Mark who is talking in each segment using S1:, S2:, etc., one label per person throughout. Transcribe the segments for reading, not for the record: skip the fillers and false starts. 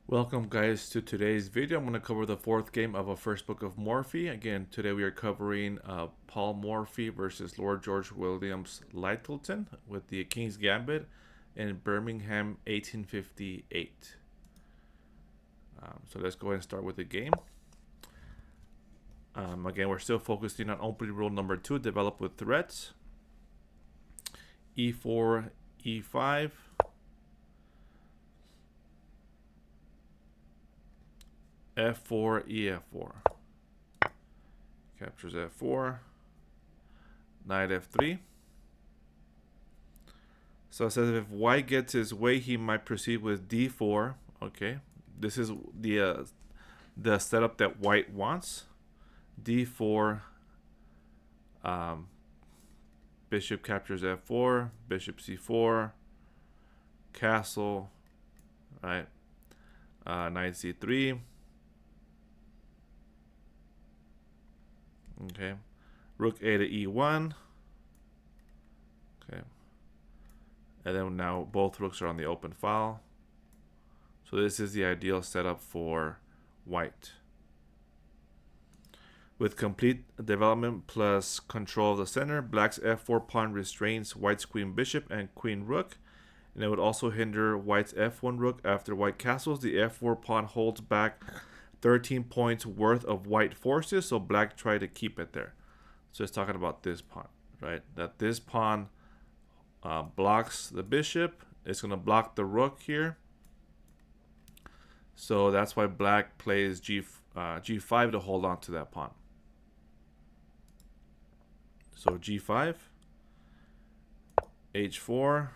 S1: Welcome guys to today's video. I'm going to cover the fourth game of a First Book of Morphy. Again, today we are covering Paul Morphy versus Lord George Williams Lyttelton with the King's Gambit in Birmingham 1858. So let's go ahead and start with the game. Again, we're still focusing on opening rule number 2, develop with threats. E4, E5. F4, EF4. Captures F4. Knight F3. So it says if white gets his way, he might proceed with D4. Okay, this is the setup that white wants. D4. Bishop captures F4. Bishop C4. Castle. Right. Knight C3. Okay, rook A to E1. Okay, and then now both rooks are on the open file. So this is the ideal setup for white. With complete development plus control of the center, black's F4 pawn restrains white's queen bishop and queen rook, and it would also hinder white's F1 rook after white castles. The F4 pawn holds back 13 points worth of white forces, so black tried to keep it there. So it's talking about this pawn, right? That this pawn blocks the bishop. It's going to block the rook here. So that's why black plays G5 to hold on to that pawn. So G5, H4.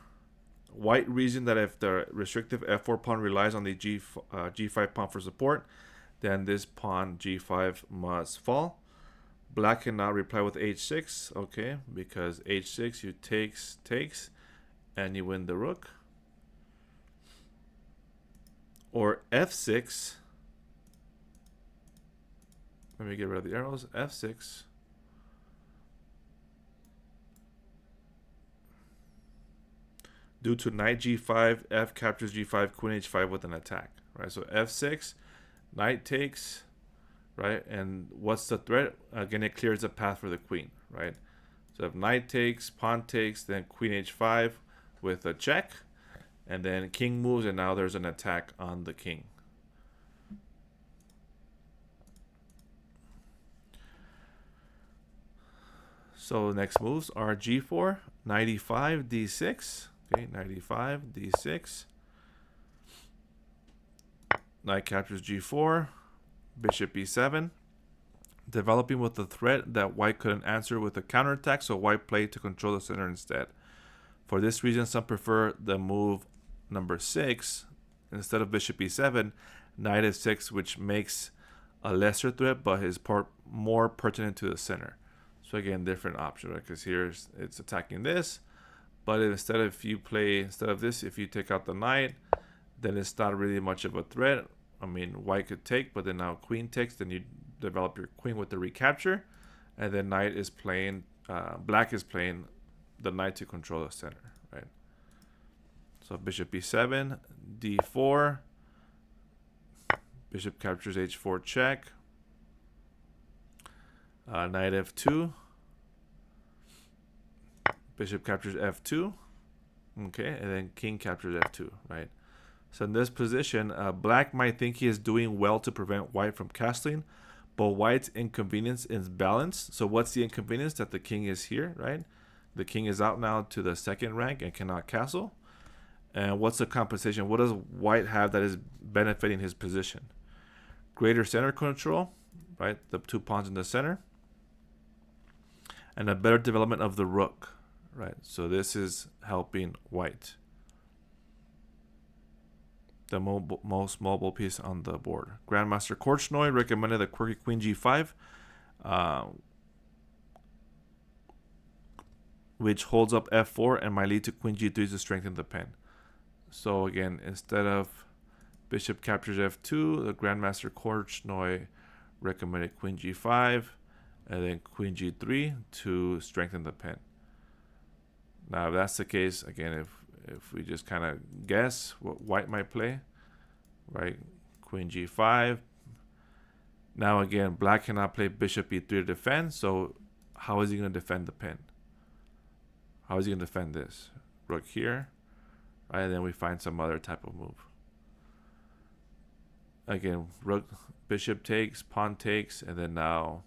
S1: White reasoned that if the restrictive F4 pawn relies on the G5 pawn for support, then this pawn G5 must fall. Black cannot reply with H6, okay, because H6 you takes, and you win the rook. Or F6. Let me get rid of the arrows. F6. Due to knight G5, F captures G5, queen H5 with an attack, right? So F6. Knight takes, right? And what's the threat? Again, it clears the path for the queen, right? So if knight takes, pawn takes, then queen h5 with a check, and then king moves, and now there's an attack on the king. So next moves are g4, knight e5, d6. Okay, knight e5, d6. Knight captures g4, bishop e7, developing with the threat that white couldn't answer with a counterattack, so white played to control the center instead. For this reason, some prefer the move number 6 instead of bishop e7, knight f6, which makes a lesser threat but is more pertinent to the center. So again, different option, right? Because here it's attacking this, but instead of this, if you take out the knight, then it's not really much of a threat. I mean, white could take, but then now queen takes, then you develop your queen with the recapture, and then knight is playing, black is playing the knight to control the center, right? So bishop e7, d4, bishop captures h4 check, knight f2, bishop captures f2, okay, and then king captures f2, right? So in this position, black might think he is doing well to prevent white from castling, but white's inconvenience is balanced. So what's the inconvenience? That the king is here, right? The king is out now to the second rank and cannot castle. And what's the compensation? What does white have that is benefiting his position? Greater center control, right? The two pawns in the center. And a better development of the rook, right? So this is helping white. The most mobile piece on the board. Grandmaster Korchnoi recommended the quirky queen g5, which holds up f4 and might lead to queen g3 to strengthen the pen. So again, instead of bishop captures f2, the Grandmaster Korchnoi recommended queen g5 and then queen g3 to strengthen the pen. Now, if that's the case, again, if we just kind of guess what white might play, right? queen g5. Now again, black cannot play bishop e3 to defend, so how is he going to defend the pin? How is he going to defend this? Rook here, right? And then we find some other type of move. Again, rook, bishop takes, pawn takes, and then now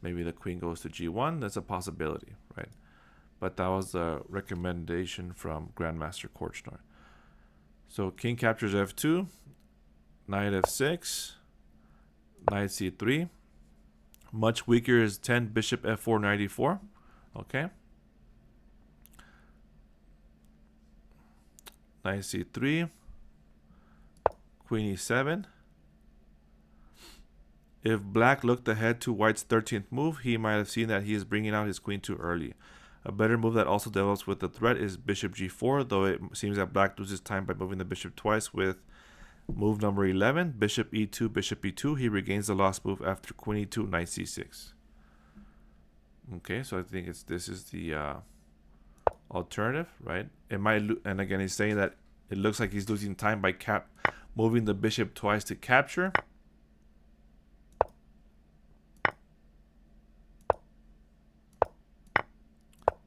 S1: maybe the queen goes to g1. That's a possibility, right? But that was the recommendation from Grandmaster Reuben. So king captures f2, knight f6, knight c3. Much weaker is 10, bishop f4, knight e4. Okay. Knight c3, queen e7. If black looked ahead to white's 13th move, he might have seen that he is bringing out his queen too early. A better move that also develops with the threat is bishop g4, though it seems that black loses time by moving the bishop twice with move number 11, bishop e2, bishop e2. He regains the lost move after queen e2, knight c6. Okay, so I think this is the alternative, right? It might, and again, he's saying that it looks like he's losing time by moving the bishop twice to capture.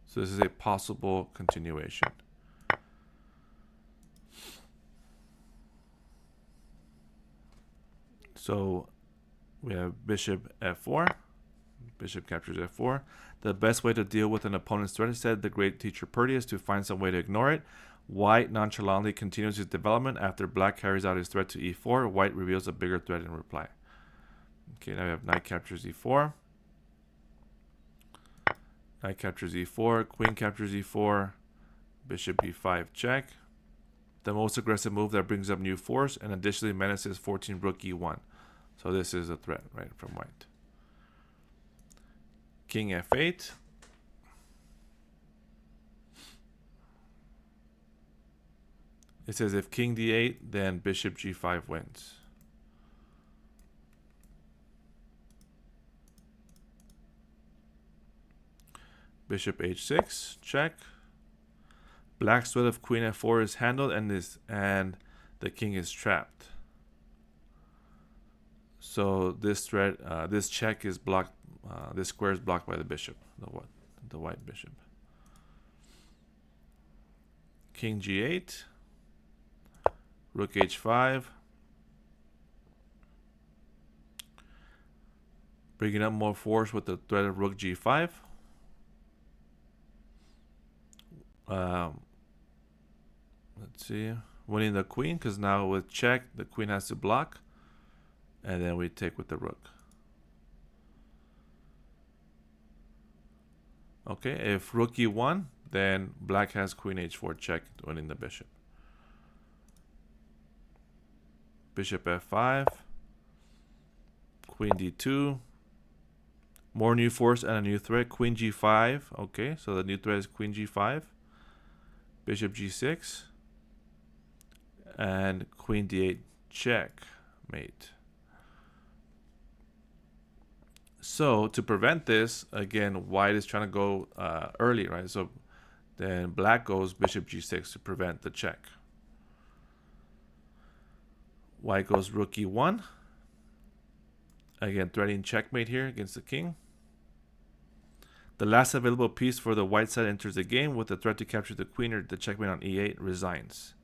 S1: So this is a possible continuation. So we have bishop f4. Bishop captures f4. The best way to deal with an opponent's threat, said the great teacher Purdy, is to find some way to ignore it. White nonchalantly continues his development. After black carries out his threat to e4, white reveals a bigger threat in reply. Okay, now we have knight captures e4. Knight captures e4, queen captures e4, bishop e5 check. The most aggressive move that brings up new force and additionally menaces 14 rook e1. So this is a threat, right, from white. King f8. It says if king d8, then bishop g5 wins. Bishop h6, check. Black's threat of queen f4 is handled, and the king is trapped. So this threat, this check is blocked. This square is blocked by the bishop, the white bishop. King g8, rook h5. Bringing up more force with the threat of rook g5. Let's see, winning the queen, because now with check the queen has to block, and then we take with the rook. Okay, if rook e1, then black has queen h4 check, winning the bishop. Bishop f5, queen d2, more new force and a new threat, queen g5. Okay, so the new threat is queen g5. Bishop g6 and queen d8 checkmate. So to prevent this, again, white is trying to go early, right? So then black goes bishop g6 to prevent the check. White goes rook e1. Again, threatening checkmate here against the king. The last available piece for the white side enters the game with the threat to capture the queen, or the checkmate on e8 resigns.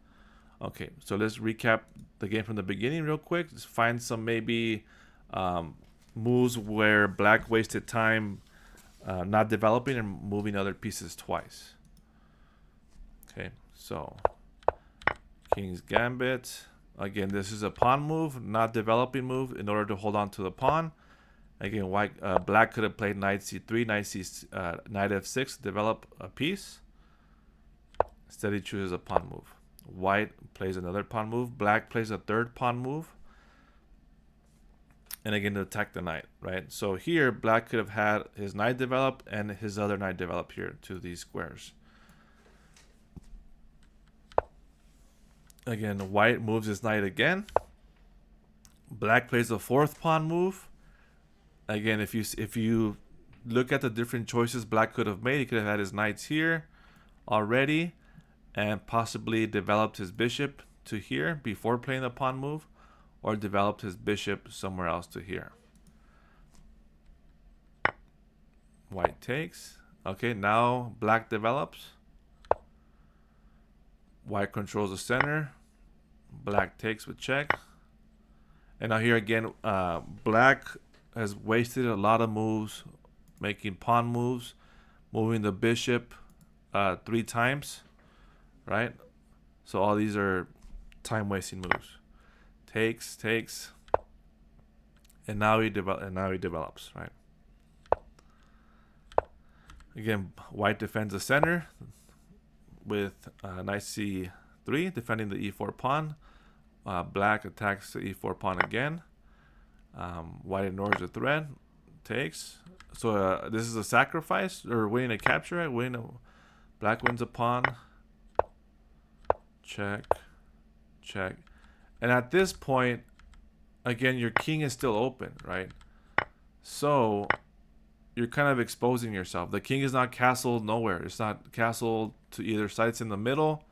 S1: Okay, so let's recap the game from the beginning real quick. Just find some maybe moves where black wasted time not developing and moving other pieces twice. Okay, so King's Gambit. Again, this is a pawn move, not developing move in order to hold on to the pawn. Again, white, black could have played knight c3, knight f6 to develop a piece. Instead, he chooses a pawn move. White plays another pawn move. Black plays a third pawn move. And again, to attack the knight, right? So here, black could have had his knight develop and his other knight develop here to these squares. Again, white moves his knight again. Black plays a fourth pawn move. Again, if you look at the different choices black could have made, he could have had his knights here already and possibly developed his bishop to here before playing the pawn move. or developed his bishop somewhere else to here. White takes. Okay, now black develops. White controls the center. Black takes with check. And now here again, black has wasted a lot of moves, making pawn moves, moving the bishop 3 times, right? So all these are time-wasting moves. Takes, and now he develops, right? Again, white defends the center with knight c3, defending the e4 pawn. Black attacks the e4 pawn again. White ignores the threat, takes. So this is a sacrifice, or winning a capture, right? Black wins a pawn. Check, check. And at this point, again, your king is still open, right? So you're kind of exposing yourself. The king is not castled nowhere. It's not castled to either side. It's in the middle.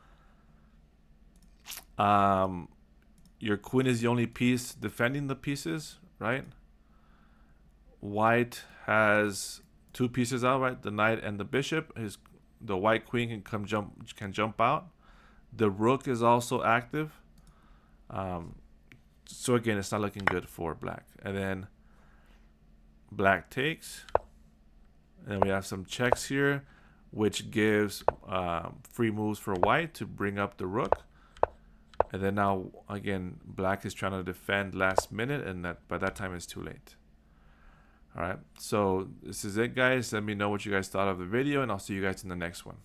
S1: Your queen is the only piece defending the pieces, right? White has 2 pieces out, right? The knight and the bishop. The white queen can jump out. The rook is also active. So again, it's not looking good for black. And then black takes. And we have some checks here, which gives free moves for white to bring up the rook. And then now, again, black is trying to defend last minute, and by that time it's too late. All right, so this is it, guys. Let me know what you guys thought of the video, and I'll see you guys in the next one.